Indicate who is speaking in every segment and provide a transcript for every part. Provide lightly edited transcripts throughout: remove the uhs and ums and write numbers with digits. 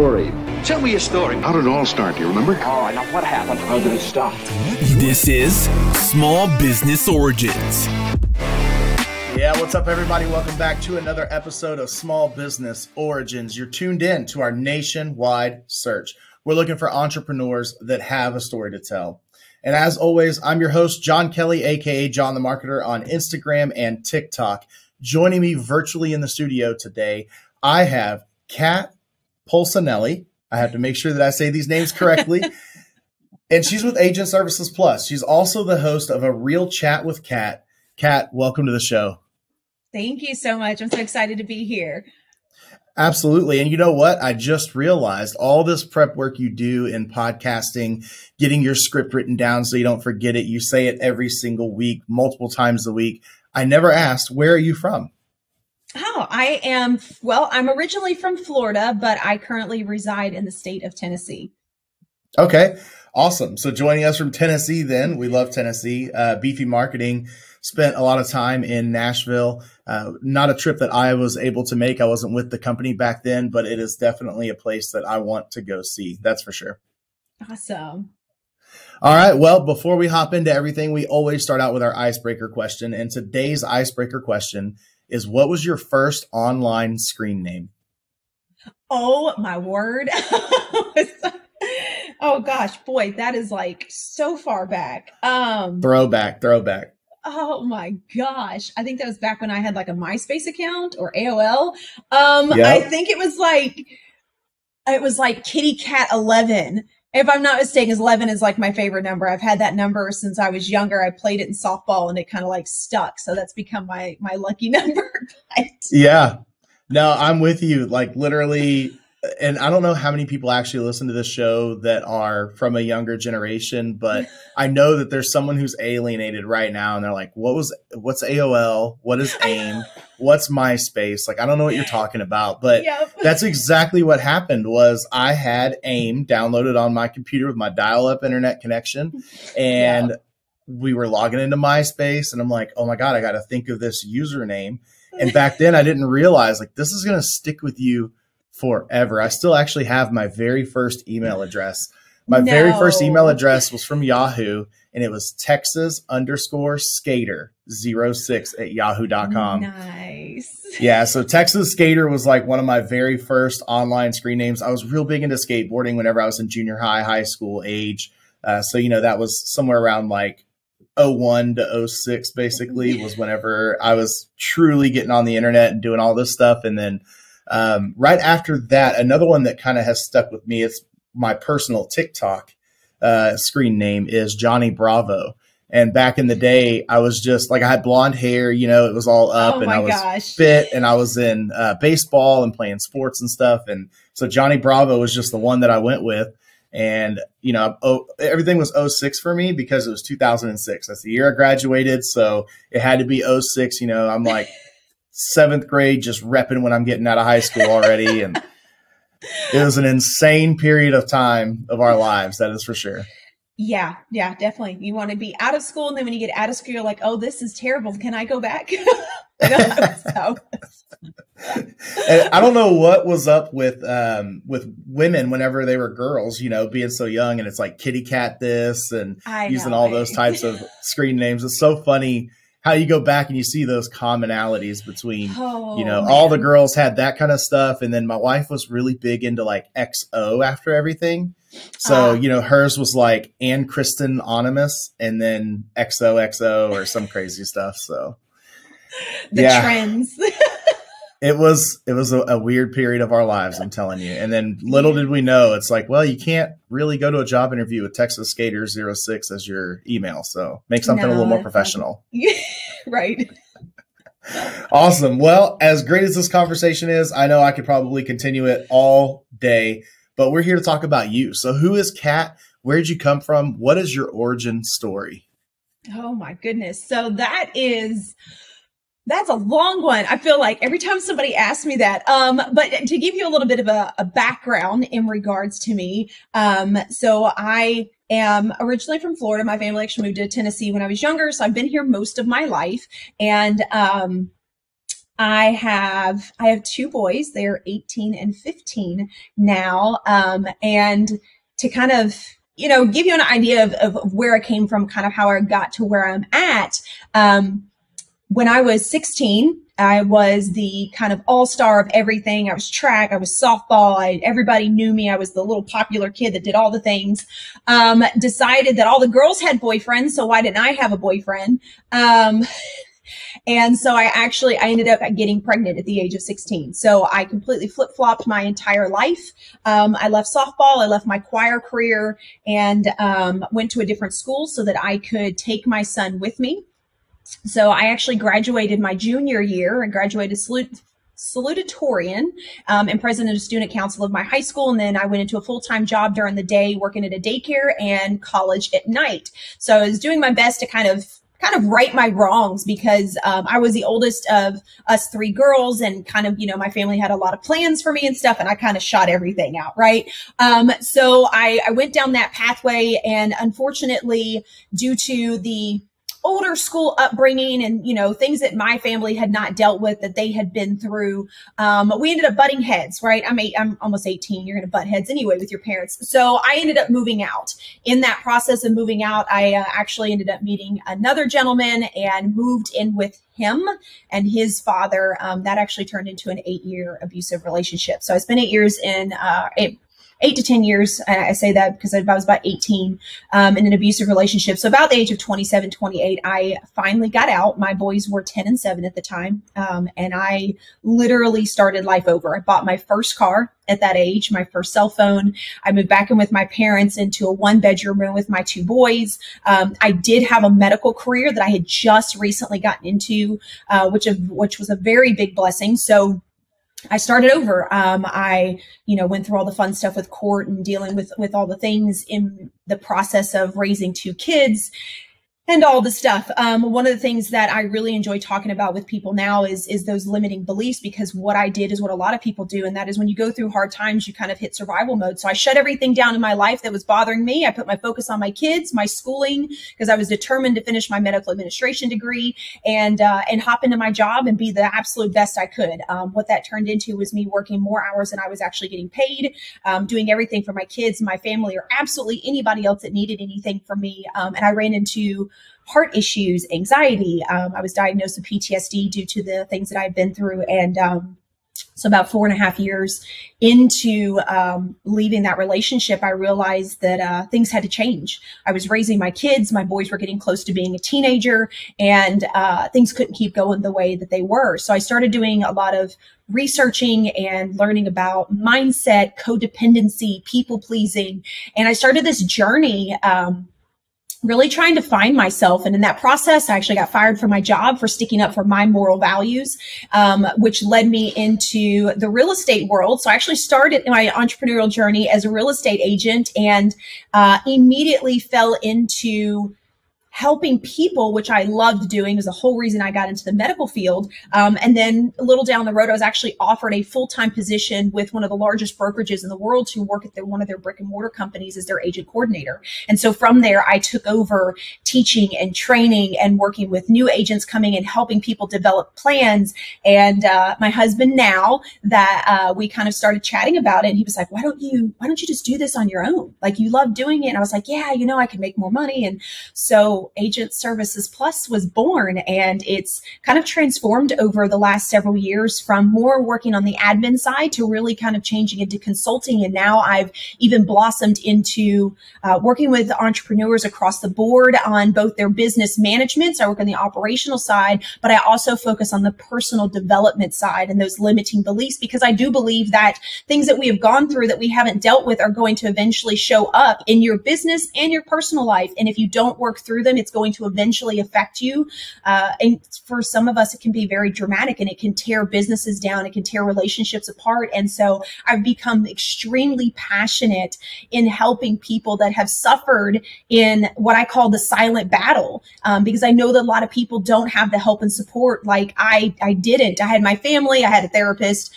Speaker 1: Story. Tell me a story.
Speaker 2: How did it all start? Do you remember?
Speaker 1: Oh, now what happened? How did it start?
Speaker 3: This is Small Business Origins.
Speaker 4: Yeah, what's up, everybody? Welcome back to another episode of Small Business Origins. You're tuned in to our nationwide search. We're looking for entrepreneurs that have a story to tell. And as always, I'm your host, John Kelly, aka John the Marketer, on Instagram and TikTok. Joining me virtually in the studio today, I have Kat Polsinelli. I have to make sure that I say these names correctly. And she's with Agent Services Plus. She's also the host of A Real Chat with Kat. Kat, welcome to the show.
Speaker 5: Thank you so much. I'm so excited to be here.
Speaker 4: Absolutely. And you know what? I just realized all this prep work you do in podcasting, getting your script written down so you don't forget it. You say it every single week, multiple times a week. I never asked, where are you from?
Speaker 5: Oh, I'm originally from Florida, but I currently reside in the state of Tennessee.
Speaker 4: Okay, awesome. So joining us from Tennessee then, we love Tennessee. Beefy Marketing spent a lot of time in Nashville. Not a trip that I was able to make. I wasn't with the company back then, but it is definitely a place that I want to go see. That's for sure.
Speaker 5: Awesome.
Speaker 4: All right. Well, before we hop into everything, we always start out with our icebreaker question. And today's icebreaker question is, what was your first online screen name?
Speaker 5: Oh, my word. Oh, gosh, boy, that is like so far back.
Speaker 4: Throwback.
Speaker 5: Oh, my gosh. I think that was back when I had like a MySpace account or AOL.
Speaker 4: Yep.
Speaker 5: I think it was like Kitty Cat 11. If I'm not mistaken, 11 is like my favorite number. I've had that number since I was younger. I played it in softball and it kind of like stuck. So that's become my lucky number.
Speaker 4: Yeah, no, I'm with you. Like literally, and I don't know how many people actually listen to this show that are from a younger generation, but I know that there's someone who's alienated right now. And they're like, what's AOL? What is AIM? What's MySpace? Like, I don't know what you're talking about, but
Speaker 5: Yep.
Speaker 4: That's exactly what happened. Was I had AIM downloaded on my computer with my dial-up internet connection, and we were logging into MySpace, and I'm like, oh my God, I got to think of this username. And back then I didn't realize like this is going to stick with you forever. I still actually have my very first email address. My very first email address was from Yahoo, and it was Texas_Skater06@yahoo.com.
Speaker 5: Nice.
Speaker 4: Yeah. So Texas Skater was like one of my very first online screen names. I was real big into skateboarding whenever I was in junior high school age. So, that was somewhere around like 01 to 06 basically was whenever I was truly getting on the internet and doing all this stuff. And then right after that, another one that kind of has stuck with me, it's my personal TikTok screen name is Johnny Bravo. And back in the day, I was just like, I had blonde hair, it was all up, and I was fit, and I was in baseball and playing sports and stuff. And so Johnny Bravo was just the one that I went with. And, everything was 06 for me because it was 2006. That's the year I graduated. So it had to be 06. I'm like seventh grade, just repping when I'm getting out of high school already. And it was an insane period of time of our lives. That is for sure.
Speaker 5: Yeah, definitely. You want to be out of school. And then when you get out of school, you're like, oh, this is terrible. Can I go back?
Speaker 4: And I don't know what was up with women whenever they were girls, being so young, and it's like kitty cat this and using all those types of screen names. It's so funny how you go back and you see those commonalities between, all the girls had that kind of stuff. And then my wife was really big into like XO after everything. So, hers was like Ann Kristen Anonymous and then XOXO or some crazy stuff. So
Speaker 5: the trends.
Speaker 4: It was a weird period of our lives, I'm telling you. And then little did we know, it's like, well, you can't really go to a job interview with Texas Skater 06 as your email. So make something a little more professional.
Speaker 5: Right.
Speaker 4: Awesome. Well, as great as this conversation is, I know I could probably continue it all day, but we're here to talk about you. So who is Kat? Where did you come from? What is your origin story?
Speaker 5: Oh my goodness. So that's a long one. I feel like every time somebody asks me that. But to give you a little bit of a background in regards to me. So I am originally from Florida. My family actually moved to Tennessee when I was younger. So I've been here most of my life. And I have two boys. They're 18 and 15 now. And to kind of, give you an idea of where I came from, kind of how I got to where I'm at. When I was 16, I was the kind of all-star of everything. I was track, I was softball. Everybody knew me. I was the little popular kid that did all the things. Decided that all the girls had boyfriends, so why didn't I have a boyfriend? And so I ended up getting pregnant at the age of 16. So I completely flip-flopped my entire life. I left softball, I left my choir career, and went to a different school so that I could take my son with me. So I actually graduated my junior year and graduated salutatorian and president of student council of my high school. And then I went into a full-time job during the day, working at a daycare, and college at night. So I was doing my best to kind of right my wrongs, because I was the oldest of us three girls, and kind of, my family had a lot of plans for me and stuff, and I kind of shot everything out, right? So I went down that pathway, and unfortunately, due to the older school upbringing and, things that my family had not dealt with, that they had been through, we ended up butting heads, right? I'm almost 18. You're going to butt heads anyway with your parents. So I ended up moving out. In that process of moving out, I actually ended up meeting another gentleman and moved in with him and his father. That actually turned into an 8-year abusive relationship. So I spent 8 years in 8 to 10 years. I say that because I was about 18 in an abusive relationship. So about the age of 27, 28, I finally got out. My boys were 10 and 7 at the time. And I literally started life over. I bought my first car at that age, my first cell phone. I moved back in with my parents into a 1-bedroom room with my 2 boys. I did have a medical career that I had just recently gotten into, which was a very big blessing. So I started over. I, went through all the fun stuff with court and dealing with all the things in the process of raising 2 kids and all the stuff. One of the things that I really enjoy talking about with people now is those limiting beliefs, because what I did is what a lot of people do. And that is, when you go through hard times, you kind of hit survival mode. So I shut everything down in my life that was bothering me. I put my focus on my kids, my schooling, because I was determined to finish my medical administration degree and hop into my job and be the absolute best I could. What that turned into was me working more hours than I was actually getting paid, doing everything for my kids, my family, or absolutely anybody else that needed anything from me. And I ran into heart issues, anxiety. I was diagnosed with PTSD due to the things that I've been through. And so about 4.5 years into leaving that relationship, I realized that things had to change. I was raising my kids. My boys were getting close to being a teenager, and things couldn't keep going the way that they were. So I started doing a lot of researching and learning about mindset, codependency, people pleasing. And I started this journey really trying to find myself. And in that process, I actually got fired from my job for sticking up for my moral values, which led me into the real estate world. So I actually started my entrepreneurial journey as a real estate agent, and immediately fell into helping people, which I loved doing, is the whole reason I got into the medical field. And then a little down the road, I was actually offered a full-time position with one of the largest brokerages in the world to work at one of their brick and mortar companies as their agent coordinator. And so from there, I took over teaching and training and working with new agents coming and helping people develop plans. And my husband, now that we kind of started chatting about it, he was like, why don't you just do this on your own? Like, you love doing it. And I was like, yeah, I can make more money. And so Agent Services Plus was born, and it's kind of transformed over the last several years from more working on the admin side to really kind of changing into consulting. And now I've even blossomed into working with entrepreneurs across the board on both their business management. So I work on the operational side, but I also focus on the personal development side and those limiting beliefs, because I do believe that things that we have gone through that we haven't dealt with are going to eventually show up in your business and your personal life. And if you don't work through them, it's going to eventually affect you. And for some of us, it can be very dramatic, and it can tear businesses down. It can tear relationships apart. And so I've become extremely passionate in helping people that have suffered in what I call the silent battle, because I know that a lot of people don't have the help and support like I didn't. I had my family, I had a therapist,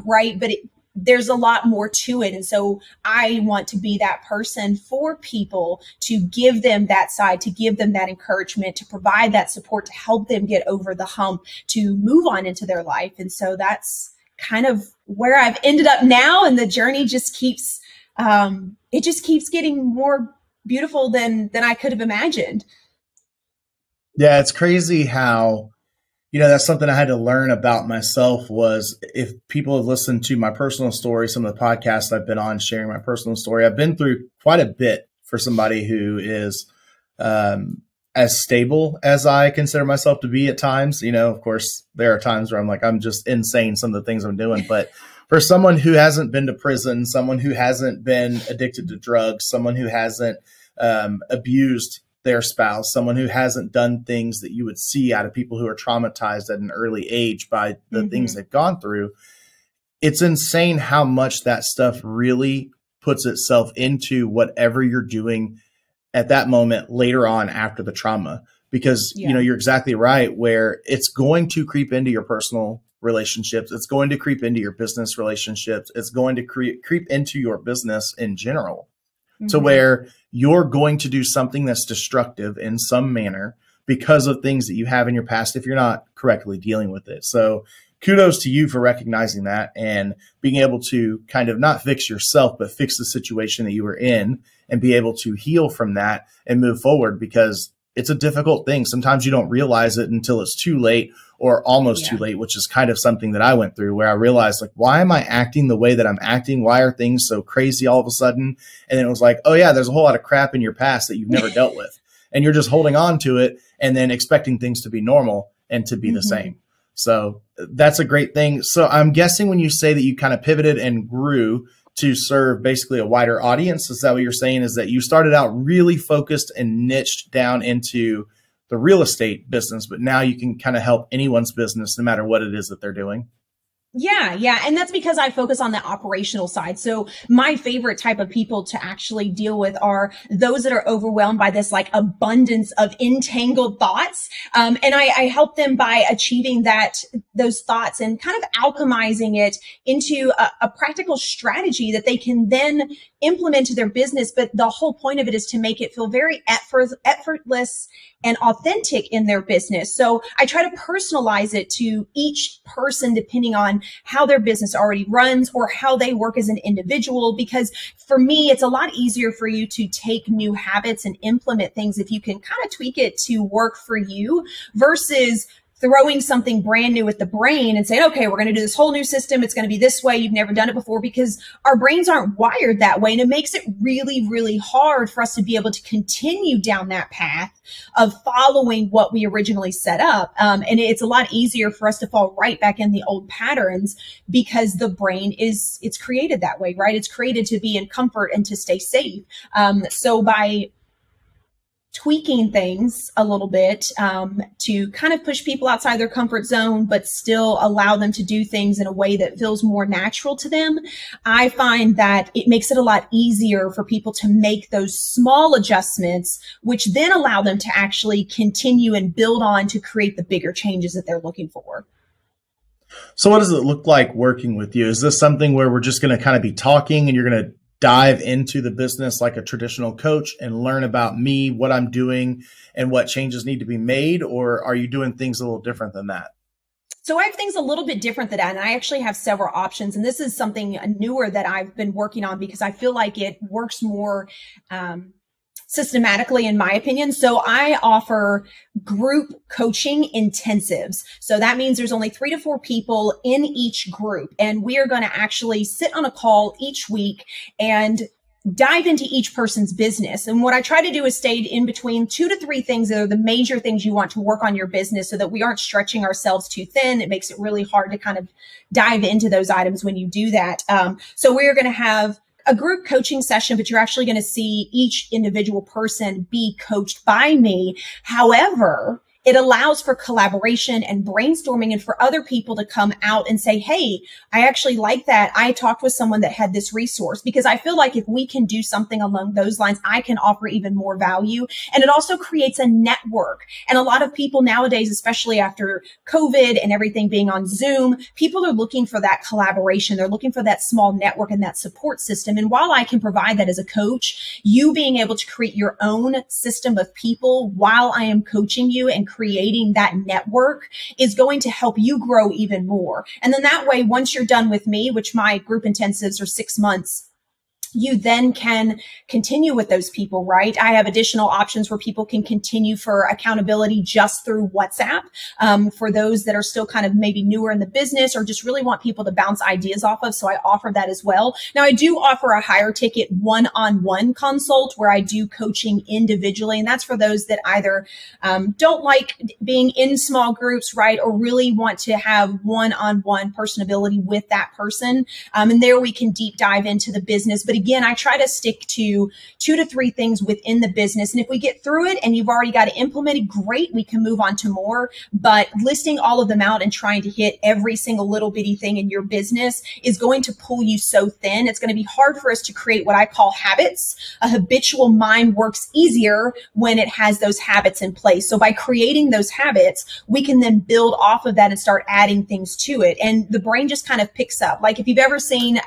Speaker 5: right? But there's a lot more to it. And so I want to be that person for people, to give them that side, to give them that encouragement, to provide that support, to help them get over the hump, to move on into their life. And so that's kind of where I've ended up now. And the journey just keeps, it just keeps getting more beautiful than I could have imagined.
Speaker 4: Yeah, it's crazy how, that's something I had to learn about myself. Was, if people have listened to my personal story, some of the podcasts I've been on sharing my personal story, I've been through quite a bit for somebody who is as stable as I consider myself to be at times. Of course, there are times where I'm like, I'm just insane, some of the things I'm doing. But for someone who hasn't been to prison, someone who hasn't been addicted to drugs, someone who hasn't abused their spouse, someone who hasn't done things that you would see out of people who are traumatized at an early age by the things they've gone through, it's insane how much that stuff really puts itself into whatever you're doing at that moment later on after the trauma. Because, you're exactly right, where it's going to creep into your personal relationships. It's going to creep into your business relationships. It's going to creep into your business in general. To where you're going to do something that's destructive in some manner because of things that you have in your past if you're not correctly dealing with it. So kudos to you for recognizing that and being able to kind of not fix yourself, but fix the situation that you were in and be able to heal from that and move forward, because it's a difficult thing. Sometimes you don't realize it until it's too late or almost too late, which is kind of something that I went through, where I realized, like, why am I acting the way that I'm acting? Why are things so crazy all of a sudden? And then it was like, oh yeah, there's a whole lot of crap in your past that you've never dealt with. And you're just holding on to it and then expecting things to be normal and to be the same. So that's a great thing. So I'm guessing when you say that you kind of pivoted and grew to serve basically a wider audience, is that what you're saying? Is that you started out really focused and niched down into the real estate business, but now you can kind of help anyone's business no matter what it is that they're doing?
Speaker 5: Yeah. And that's because I focus on the operational side. So my favorite type of people to actually deal with are those that are overwhelmed by this like abundance of entangled thoughts. And I help them by achieving those thoughts and kind of alchemizing it into a practical strategy that they can then implement to their business. But the whole point of it is to make it feel very effortless and authentic in their business. So I try to personalize it to each person depending on how their business already runs or how they work as an individual. Because for me, it's a lot easier for you to take new habits and implement things if you can kind of tweak it to work for you versus throwing something brand new at the brain and saying, okay, we're going to do this whole new system. It's going to be this way. You've never done it before, because our brains aren't wired that way. And it makes it really, really hard for us to be able to continue down that path of following what we originally set up. And it's a lot easier for us to fall right back in the old patterns because the brain it's created that way, right? It's created to be in comfort and to stay safe. So by tweaking things a little bit to kind of push people outside their comfort zone, but still allow them to do things in a way that feels more natural to them, I find that it makes it a lot easier for people to make those small adjustments, which then allow them to actually continue and build on to create the bigger changes that they're looking for.
Speaker 4: So what does it look like working with you? Is this something where we're just going to kind of be talking and you're going to dive into the business like a traditional coach and learn about me, what I'm doing, and what changes need to be made? Or are you doing things a little different than that?
Speaker 5: So I have things a little bit different than that. And I actually have several options. And this is something newer that I've been working on because I feel like it works more systematically, in my opinion. So I offer group coaching intensives. So that means there's only 3 to 4 people in each group. And we are going to actually sit on a call each week and dive into each person's business. And what I try to do is stay in between 2 to 3 things that are the major things you want to work on your business so that we aren't stretching ourselves too thin. It makes it really hard to kind of dive into those items when you do that. So we're going to have a group coaching session, but you're actually going to see each individual person be coached by me. However, it allows for collaboration and brainstorming and for other people to come out and say, hey, I actually like that. I talked with someone that had this resource, because I feel like if we can do something along those lines, I can offer even more value. And it also creates a network. And a lot of people nowadays, especially after COVID and everything being on Zoom, people are looking for that collaboration. They're looking for that small network and that support system. And while I can provide that as a coach, you being able to create your own system of people while I am coaching you and creating that network is going to help you grow even more. And then that way, once you're done with me, which my group intensives are 6 months, you then can continue with those people, right? I have additional options where people can continue for accountability just through WhatsApp. For those that are still kind of maybe newer in the business or just really want people to bounce ideas off of. So I offer that as well. Now I do offer a higher ticket one-on-one consult where I do coaching individually. And that's for those that either don't like being in small groups, right? Or really want to have one-on-one personability with that person. And there we can deep dive into the business. But again, I try to stick to 2 to 3 things within the business. And if we get through it and you've already got it implemented, great, we can move on to more. But listing all of them out and trying to hit every single little bitty thing in your business is going to pull you so thin. It's going to be hard for us to create what I call habits. A habitual mind works easier when it has those habits in place. So by creating those habits, we can then build off of that and start adding things to it. And the brain just kind of picks up. Like if you've ever seen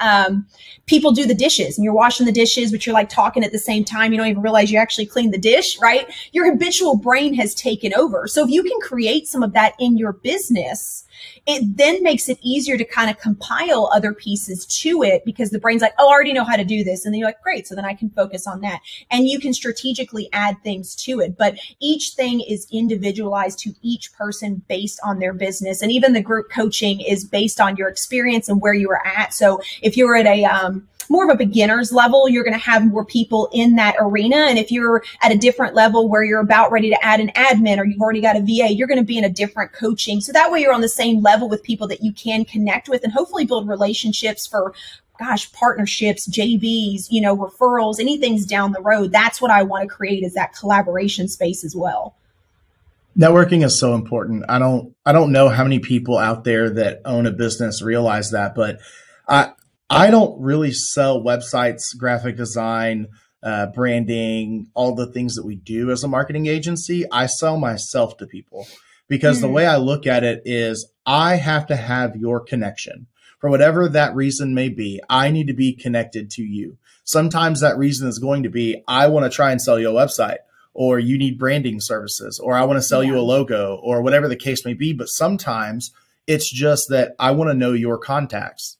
Speaker 5: people do the dishes and you're washing the dishes, but you're like talking at the same time, you don't even realize you actually cleaned the dish, right? Your habitual brain has taken over. So if you can create some of that in your business, it then makes it easier to kind of compile other pieces to it, because the brain's like, oh, I already know how to do this. And then you're like, great. So then I can focus on that. And you can strategically add things to it. But each thing is individualized to each person based on their business. And even the group coaching is based on your experience and where you are at. So if you're at a, more of a beginner's level, you're going to have more people in that arena. And if you're at a different level where you're about ready to add an admin or you've already got a VA, you're going to be in a different coaching. So that way you're on the same level with people that you can connect with and hopefully build relationships for, partnerships, JVs, referrals, anything's down the road. That's what I want to create, is that collaboration space as well.
Speaker 4: Networking is so important. I don't know how many people out there that own a business realize that, but I don't really sell websites, graphic design, branding, all the things that we do as a marketing agency. I sell myself to people, because the way I look at it is I have to have your connection. For whatever that reason may be, I need to be connected to you. Sometimes that reason is going to be, I want to try and sell you a website, or you need branding services, or I want to sell you a logo, or whatever the case may be. But sometimes it's just that I want to know your contacts.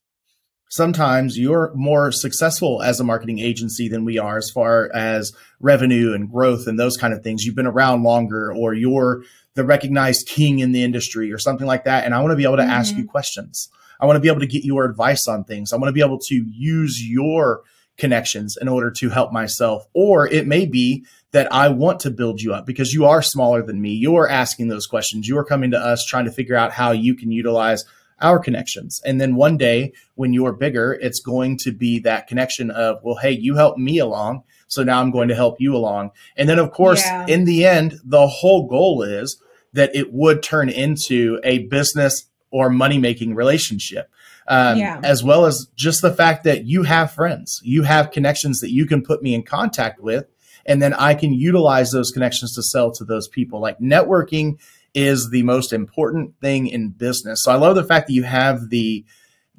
Speaker 4: Sometimes you're more successful as a marketing agency than we are as far as revenue and growth and those kind of things. You've been around longer, or you're the recognized king in the industry or something like that. And I want to be able to ask you questions. I want to be able to get your advice on things. I want to be able to use your connections in order to help myself. Or it may be that I want to build you up because you are smaller than me. You're asking those questions. You are coming to us trying to figure out how you can utilize our connections. And then one day when you're bigger, it's going to be that connection of, well, hey, you helped me along, so now I'm going to help you along. And then of course, in the end, the whole goal is that it would turn into a business or money-making relationship. As well as just the fact that you have friends, you have connections that you can put me in contact with, and then I can utilize those connections to sell to those people. Like, networking is the most important thing in business. So I love the fact that you have the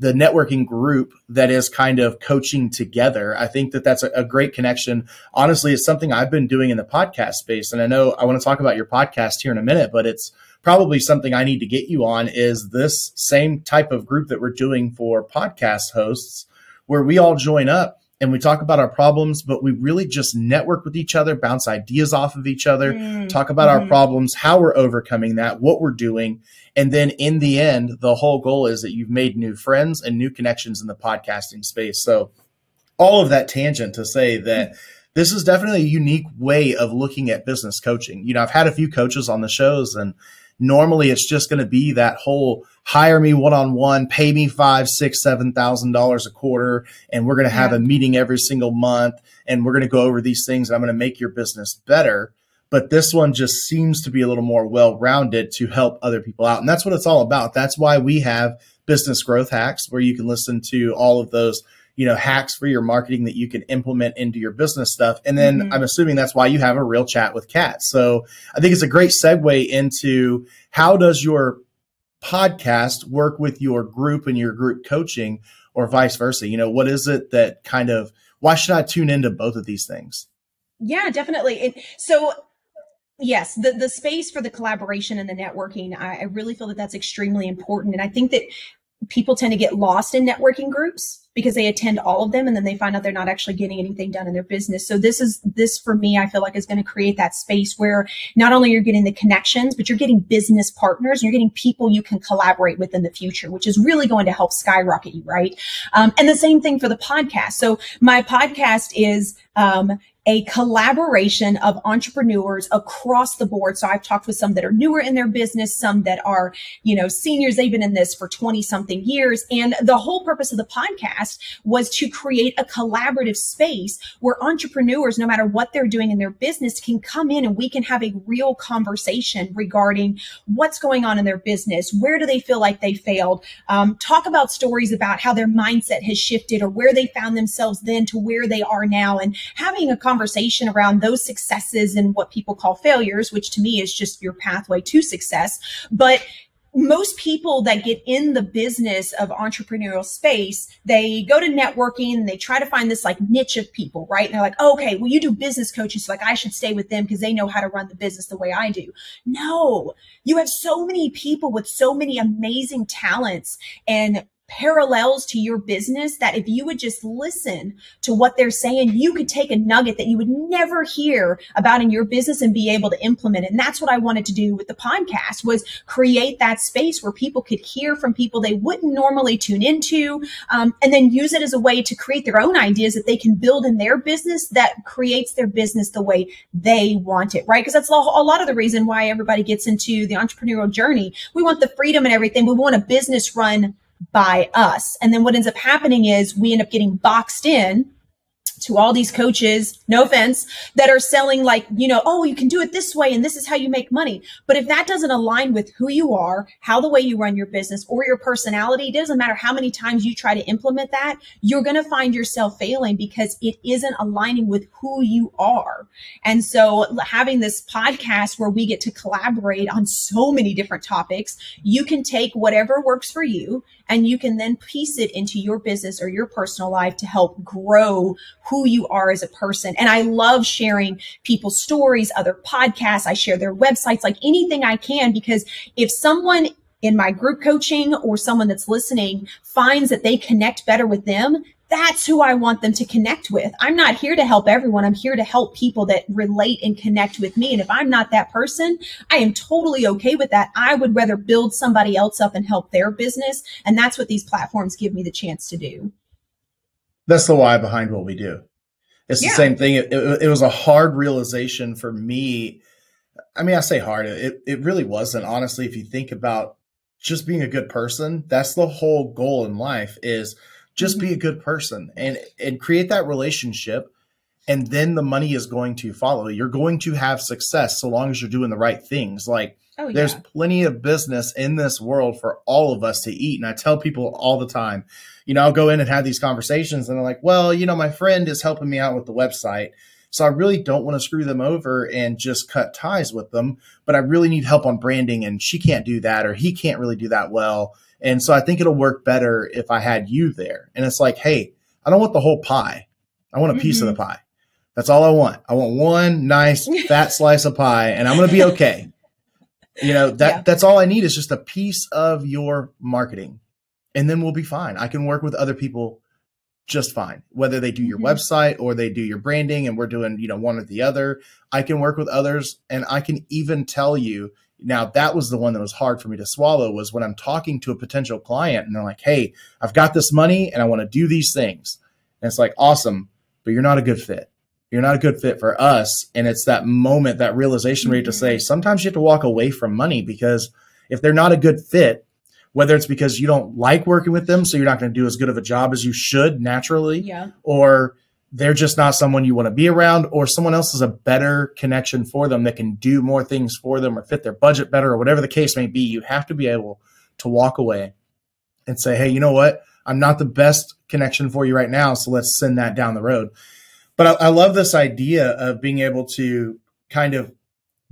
Speaker 4: networking group that is kind of coaching together. I think that that's a great connection. Honestly, it's something I've been doing in the podcast space. And I know I want to talk about your podcast here in a minute, but it's probably something I need to get you on, is this same type of group that we're doing for podcast hosts, where we all join up and we talk about our problems, but we really just network with each other, bounce ideas off of each other, talk about our problems, how we're overcoming that, what we're doing. And then in the end, the whole goal is that you've made new friends and new connections in the podcasting space. So all of that tangent to say that this is definitely a unique way of looking at business coaching. I've had a few coaches on the shows, and normally it's just going to be that whole hire me one-on-one, pay me $5,000, $6,000, $7,000 a quarter. And we're going to have a meeting every single month, and we're going to go over these things. And I'm going to make your business better. but this one just seems to be a little more well-rounded to help other people out. And that's what it's all about. That's why we have Business Growth Hacks, where you can listen to all of those, hacks for your marketing that you can implement into your business stuff. And then I'm assuming that's why you have a real chat with Kat. So I think it's a great segue into how does your podcast work with your group and your group coaching, or vice versa? What is it that why should I tune into both of these things?
Speaker 5: Yeah, definitely. So yes, the space for the collaboration and the networking, I really feel that that's extremely important. And I think that people tend to get lost in networking groups because they attend all of them and then they find out they're not actually getting anything done in their business. So this for me, I feel like is going to create that space where not only you're getting the connections, but you're getting business partners, you're getting people you can collaborate with in the future, which is really going to help skyrocket you, right? And the same thing for the podcast. So my podcast is, a collaboration of entrepreneurs across the board. So I've talked with some that are newer in their business, some that are, seniors. They've been in this for 20 something years. And the whole purpose of the podcast was to create a collaborative space where entrepreneurs, no matter what they're doing in their business, can come in and we can have a real conversation regarding what's going on in their business. Where do they feel like they failed? Talk about stories about how their mindset has shifted or where they found themselves then to where they are now, and having a conversation around those successes and what people call failures, which to me is just your pathway to success. But most people that get in the business of entrepreneurial space, they go to networking and they try to find this like niche of people, right? And they're like, oh, okay, well, you do business coaching, so like I should stay with them because they know how to run the business the way I do. No, you have so many people with so many amazing talents and parallels to your business that if you would just listen to what they're saying, you could take a nugget that you would never hear about in your business and be able to implement it. And that's what I wanted to do with the podcast, was create that space where people could hear from people they wouldn't normally tune into, and then use it as a way to create their own ideas that they can build in their business that creates their business the way they want it, right? Because that's a lot of the reason why everybody gets into the entrepreneurial journey. We want the freedom and everything. We want a business run by us. And then what ends up happening is we end up getting boxed in to all these coaches, no offense, that are selling like, oh, you can do it this way and this is how you make money. But if that doesn't align with who you are, how the way you run your business or your personality, it doesn't matter how many times you try to implement that, you're going to find yourself failing because it isn't aligning with who you are. And so having this podcast where we get to collaborate on so many different topics, you can take whatever works for you and you can then piece it into your business or your personal life to help grow who you are as a person. And I love sharing people's stories, other podcasts. I share their websites, like anything I can, because if someone in my group coaching or someone that's listening finds that they connect better with them, that's who I want them to connect with. I'm not here to help everyone. I'm here to help people that relate and connect with me. And if I'm not that person, I am totally okay with that. I would rather build somebody else up and help their business. And that's what these platforms give me the chance to do.
Speaker 4: That's the why behind what we do. It's the same thing. It was a hard realization for me. I mean, I say hard. It really wasn't. Honestly, if you think about just being a good person, that's the whole goal in life, is just be a good person and create that relationship. And then the money is going to follow. You're going to have success so long as you're doing the right things. Like there's plenty of business in this world for all of us to eat. And I tell people all the time, I'll go in and have these conversations and they're like, well, my friend is helping me out with the website. So I really don't want to screw them over and just cut ties with them, but I really need help on branding and she can't do that, or he can't really do that well. And so I think it'll work better if I had you there. And it's like, hey, I don't want the whole pie. I want a piece of the pie. That's all I want. I want one nice fat slice of pie and I'm going to be okay. That's all I need, is just a piece of your marketing. And then we'll be fine. I can work with other people just fine, whether they do your website or they do your branding and we're doing, one or the other. I can work with others, and I can even tell you, now that was the one that was hard for me to swallow, was when I'm talking to a potential client and they're like, hey, I've got this money and I want to do these things. And it's like, awesome, but you're not a good fit. You're not a good fit for us. And it's that moment, that realization where you have to say, sometimes you have to walk away from money, because if they're not a good fit, whether it's because you don't like working with them, so you're not going to do as good of a job as you should naturally, or they're just not someone you want to be around, or someone else is a better connection for them that can do more things for them or fit their budget better or whatever the case may be, you have to be able to walk away and say, hey, you know what? I'm not the best connection for you right now, so let's send that down the road. But I love this idea of being able to kind of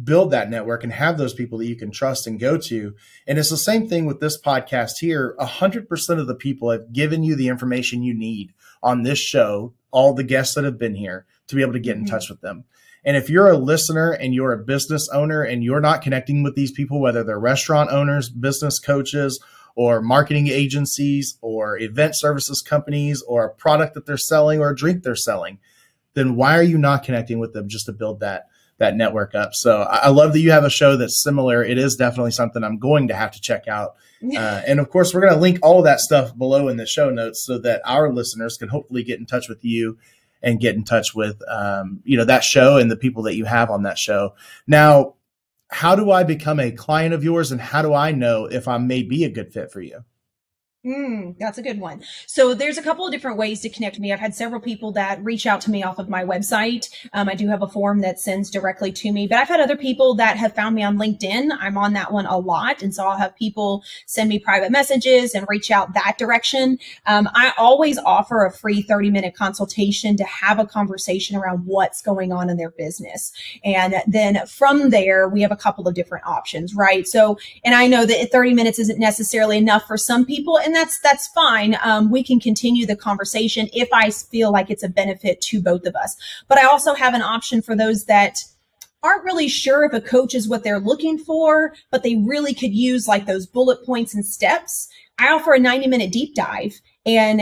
Speaker 4: build that network and have those people that you can trust and go to. And it's the same thing with this podcast here. 100% of the people have given you the information you need on this show, all the guests that have been here, to be able to get in touch with them. And if you're a listener and you're a business owner and you're not connecting with these people, whether they're restaurant owners, business coaches, or marketing agencies, or event services companies, or a product that they're selling or a drink they're selling, then why are you not connecting with them just to build that network up? So I love that you have a show that's similar. It is definitely something I'm going to have to check out. And of course, we're going to link all of that stuff below in the show notes so that our listeners can hopefully get in touch with you and get in touch with, that show and the people that you have on that show. Now, how do I become a client of yours, and how do I know if I may be a good fit for you?
Speaker 5: That's a good one. So there's a couple of different ways to connect with me. I've had several people that reach out to me off of my website. I do have a form that sends directly to me, but I've had other people that have found me on LinkedIn. I'm on that one a lot. And so I'll have people send me private messages and reach out that direction. I always offer a free 30-minute consultation to have a conversation around what's going on in their business. And then from there, we have a couple of different options, right? So, and I know that 30 minutes isn't necessarily enough for some people, and that's fine. We can continue the conversation if I feel like it's a benefit to both of us. But I also have an option for those that aren't really sure if a coach is what they're looking for, but they really could use like those bullet points and steps. I offer a 90-minute deep dive, and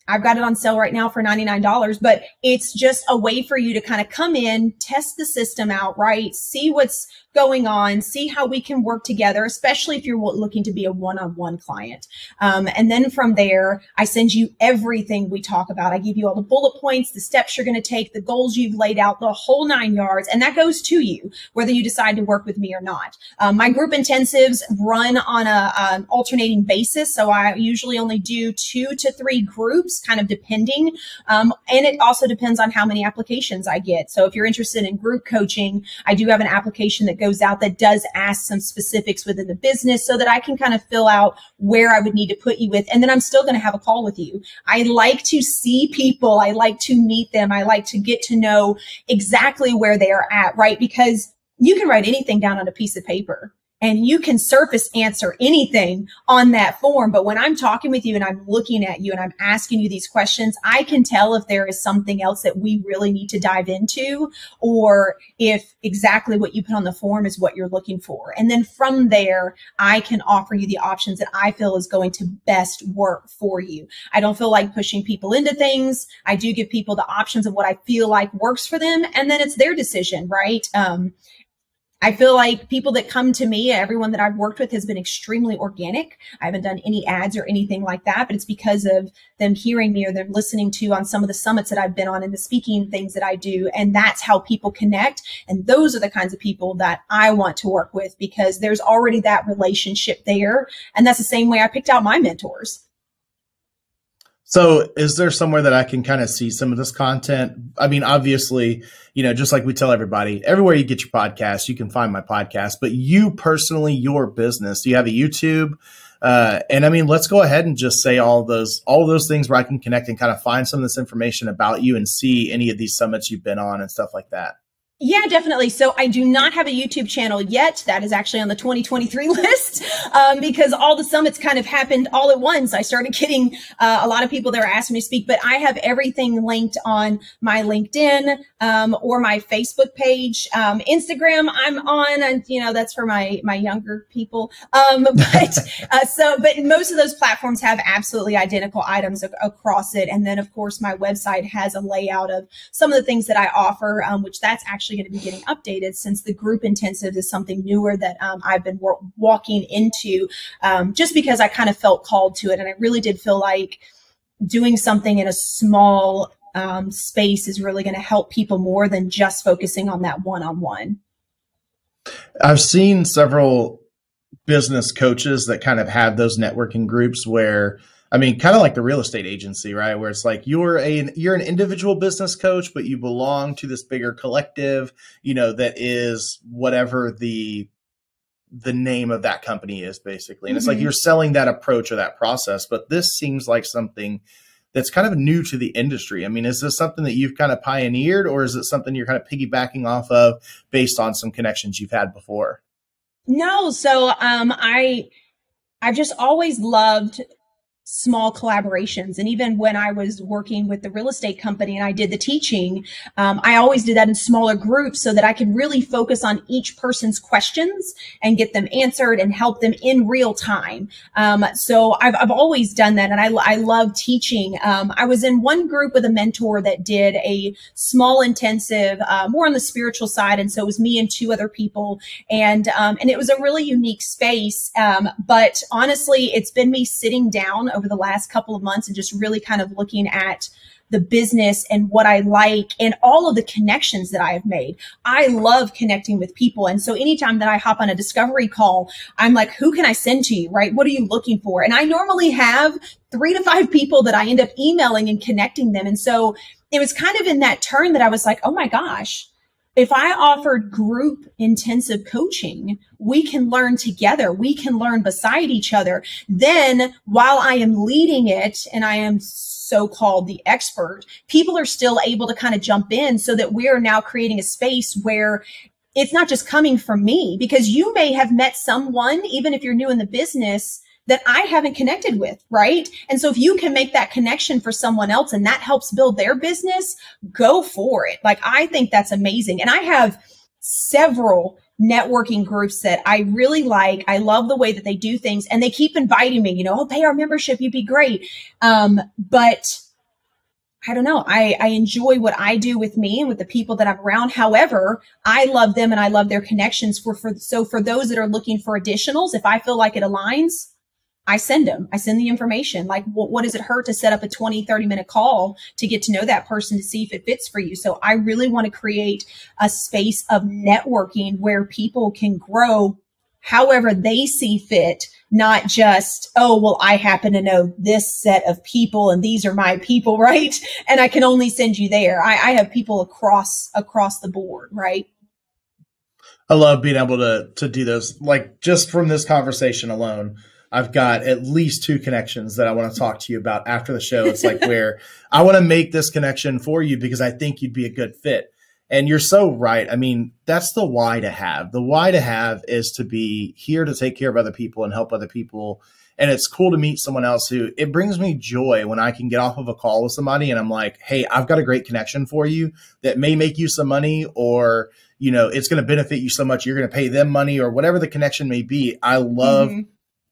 Speaker 5: I've got it on sale right now for $99, but it's just a way for you to kind of come in, test the system out, right? See what's going on, see how we can work together, especially if you're looking to be a one-on-one client. And then from there, I send you everything we talk about. I give you all the bullet points, the steps you're going to take, the goals you've laid out, the whole 9 yards. And that goes to you, whether you decide to work with me or not. My group intensives run on an alternating basis. So I usually only do 2 to 3 groups, kind of depending. And it also depends on how many applications I get. So if you're interested in group coaching, I do have an application that goes out that does ask some specifics within the business so that I can kind of fill out where I would need to put you with. And then I'm still going to have a call with you. I like to see people. I like to meet them. I like to get to know exactly where they are at, right? Because you can write anything down on a piece of paper, and you can surface answer anything on that form. But when I'm talking with you and I'm looking at you and I'm asking you these questions, I can tell if there is something else that we really need to dive into, or if exactly what you put on the form is what you're looking for. And then from there, I can offer you the options that I feel is going to best work for you. I don't feel like pushing people into things. I do give people the options of what I feel like works for them. And then it's their decision, right? I feel like people that come to me, everyone that I've worked with has been extremely organic. I haven't done any ads or anything like that, but it's because of them hearing me or them listening to on some of the summits that I've been on and the speaking things that I do. And that's how people connect. And those are the kinds of people that I want to work with, because there's already that relationship there. And that's the same way I picked out my mentors.
Speaker 4: So is there somewhere that I can kind of see some of this content? I mean, obviously, just like we tell everybody, everywhere you get your podcast, you can find my podcast, but you personally, your business, do you have a YouTube? And I mean, let's go ahead and just say all those things where I can connect and kind of find some of this information about you and see any of these summits you've been on and stuff like that.
Speaker 5: Yeah, definitely. So I do not have a YouTube channel yet. That is actually on the 2023 list, because all the summits kind of happened all at once. I started getting a lot of people that were asking me to speak, but I have everything linked on my LinkedIn or my Facebook page. Instagram I'm on, and that's for my younger people. But most of those platforms have absolutely identical items across it. And then of course my website has a layout of some of the things that I offer, which that's actually going to be getting updated, since the group intensive is something newer that I've been walking into, just because I kind of felt called to it. And I really did feel like doing something in a small space is really going to help people more than just focusing on that one-on-one.
Speaker 4: I've seen several business coaches that kind of have those networking groups where I mean, kind of like the real estate agency, right? Where it's like you're an individual business coach, but you belong to this bigger collective, that is whatever the name of that company is, basically. And it's like you're selling that approach or that process. But this seems like something that's kind of new to the industry. I mean, is this something that you've kind of pioneered, or is it something you're kind of piggybacking off of based on some connections you've had before?
Speaker 5: No. So I've just always loved small collaborations. And even when I was working with the real estate company and I did the teaching, I always did that in smaller groups so that I could really focus on each person's questions and get them answered and help them in real time. So I've always done that. And I love teaching. I was in one group with a mentor that did a small intensive, more on the spiritual side. And so it was me and two other people. And it was a really unique space. But honestly, it's been me sitting down over the last couple of months and just really kind of looking at the business and what I like and all of the connections that I have made. I love connecting with people. And so anytime that I hop on a discovery call, I'm like, who can I send to you, right? What are you looking for? And I normally have 3 to 5 people that I end up emailing and connecting them. And so it was kind of in that turn that I was like, oh my gosh, if I offered group intensive coaching, we can learn together. We can learn beside each other. Then while I am leading it and I am so-called the expert, people are still able to kind of jump in so that we are now creating a space where it's not just coming from me, because you may have met someone, even if you're new in the business, that I haven't connected with, right? And so if you can make that connection for someone else and that helps build their business, go for it. Like, I think that's amazing. And I have several networking groups that I really like. I love the way that they do things, and they keep inviting me, oh, pay our membership, you'd be great. But I don't know. I enjoy what I do with me and with the people that I'm around. However, I love them and I love their connections. So for those that are looking for additionals, if I feel like it aligns, I send them. I send the information. Like, what does it hurt to set up a 20, 30-minute call to get to know that person to see if it fits for you? So I really want to create a space of networking where people can grow however they see fit, not just, oh, well, I happen to know this set of people and these are my people, right? And I can only send you there. I have people across the board, right?
Speaker 4: I love being able to do those. Like, just from this conversation alone, I've got at least 2 connections that I want to talk to you about after the show. It's like where I want to make this connection for you because I think you'd be a good fit. And you're so right. I mean, that's the why to have. The why to have is to be here to take care of other people and help other people. And it's cool to meet someone else who, it brings me joy when I can get off of a call with somebody and I'm like, hey, I've got a great connection for you that may make you some money, or, it's going to benefit you so much you're going to pay them money, or whatever the connection may be. I love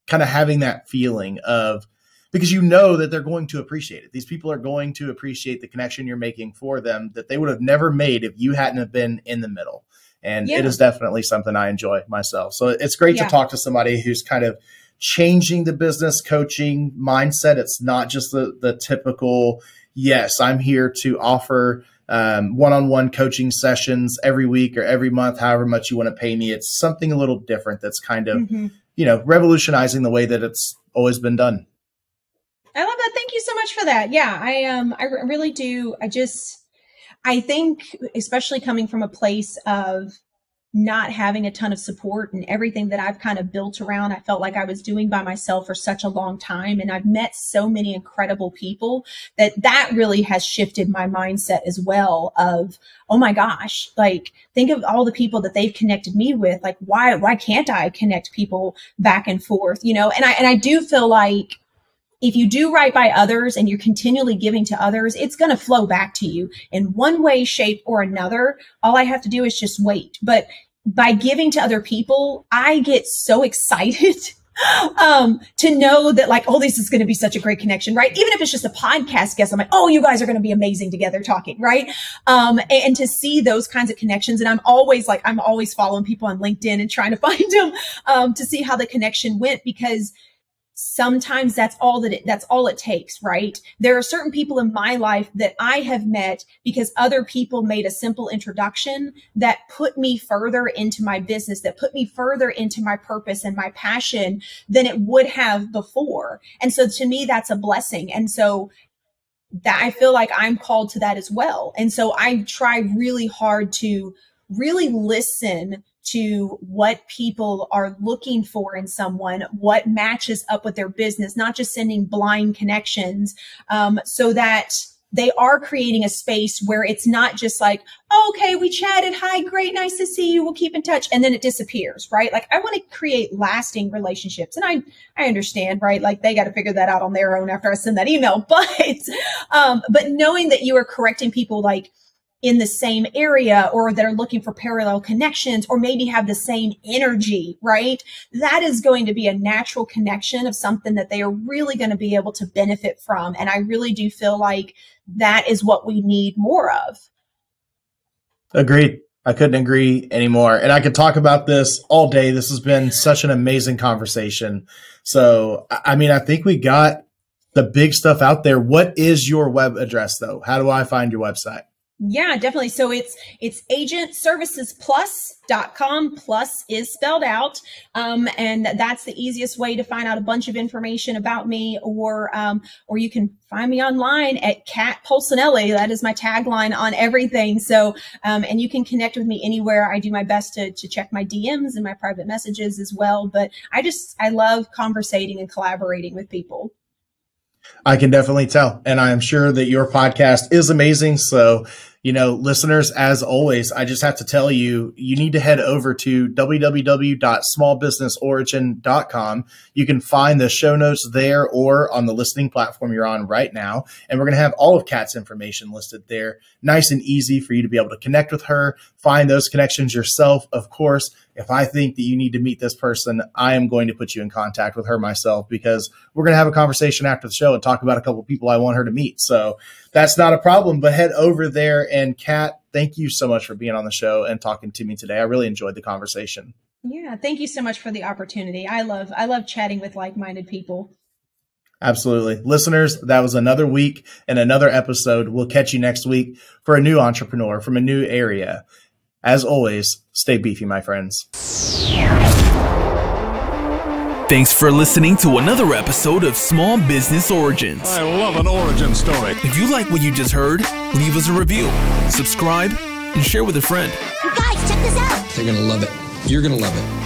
Speaker 4: kind of having that feeling of, because that they're going to appreciate it. These people are going to appreciate the connection you're making for them that they would have never made if you hadn't have been in the middle. And it is definitely something I enjoy myself. So it's great to talk to somebody who's kind of changing the business coaching mindset. It's not just the typical, yes, I'm here to offer one-on-one coaching sessions every week or every month, however much you want to pay me. It's something a little different that's kind of, revolutionizing the way that it's always been done.
Speaker 5: I love that. Thank you so much for that. Yeah, I really do. I think, especially coming from a place of not having a ton of support and everything that I've kind of built around, I felt like I was doing by myself for such a long time. And I've met so many incredible people that really has shifted my mindset as well of, oh my gosh, like, think of all the people that they've connected me with. Like, why can't I connect people back and forth? And I do feel like if you do right by others and you're continually giving to others, it's going to flow back to you in one way, shape, or another. All I have to do is just wait. But by giving to other people, I get so excited to know that, like, oh, this is going to be such a great connection, right? Even if it's just a podcast guest, I'm like, oh, you guys are going to be amazing together talking, right? And to see those kinds of connections. And I'm always following people on LinkedIn and trying to find them, to see how the connection went, because sometimes that's all it takes, right? There are certain people in my life that I have met because other people made a simple introduction that put me further into my business, that put me further into my purpose and my passion than it would have before. And so to me, that's a blessing. And so that I feel like I'm called to that as well. And so I try really hard to really listen to what people are looking for in someone, what matches up with their business, not just sending blind connections, so that they are creating a space where it's not just like, oh, okay, we chatted. Hi, great. Nice to see you. We'll keep in touch. And then it disappears, right? Like I want to create lasting relationships. And I understand, right? Like they got to figure that out on their own after I send that email. But knowing that you are correcting people like in the same area or that are looking for parallel connections or maybe have the same energy, right? That is going to be a natural connection of something that they are really going to be able to benefit from. And I really do feel like that is what we need more of.
Speaker 4: Agreed. I couldn't agree anymore. And I could talk about this all day. This has been such an amazing conversation. So, I mean, I think we got the big stuff out there. What is your web address though? How do I find your website?
Speaker 5: Yeah, definitely. So it's agentservicesplus.com. Plus is spelled out. And that's the easiest way to find out a bunch of information about me, or you can find me online at Kat Polsinelli. That is my tagline on everything. So, and you can connect with me anywhere. I do my best to check my DMs and my private messages as well. But I love conversating and collaborating with people.
Speaker 4: I can definitely tell. And I am sure that your podcast is amazing. So, listeners, as always, I just have to tell you, you need to head over to www.smallbusinessorigin.com. You can find the show notes there or on the listening platform you're on right now. And we're going to have all of Kat's information listed there. Nice and easy for you to be able to connect with her, find those connections yourself. Of course, if I think that you need to meet this person, I am going to put you in contact with her myself, because we're going to have a conversation after the show and talk about a couple of people I want her to meet. So that's not a problem, but head over there. And Kat, thank you so much for being on the show and talking to me today. I really enjoyed the conversation.
Speaker 5: Yeah. Thank you so much for the opportunity. I love chatting with like-minded people.
Speaker 4: Absolutely. Listeners, that was another week and another episode. We'll catch you next week for a new entrepreneur from a new area. As always, stay beefy, my friends.
Speaker 3: Thanks for listening to another episode of Small Business Origins.
Speaker 2: I love an origin story.
Speaker 3: If you like what you just heard, leave us a review, subscribe, and share with a friend.
Speaker 6: You guys, check this out. They're going to love it. You're going to love it.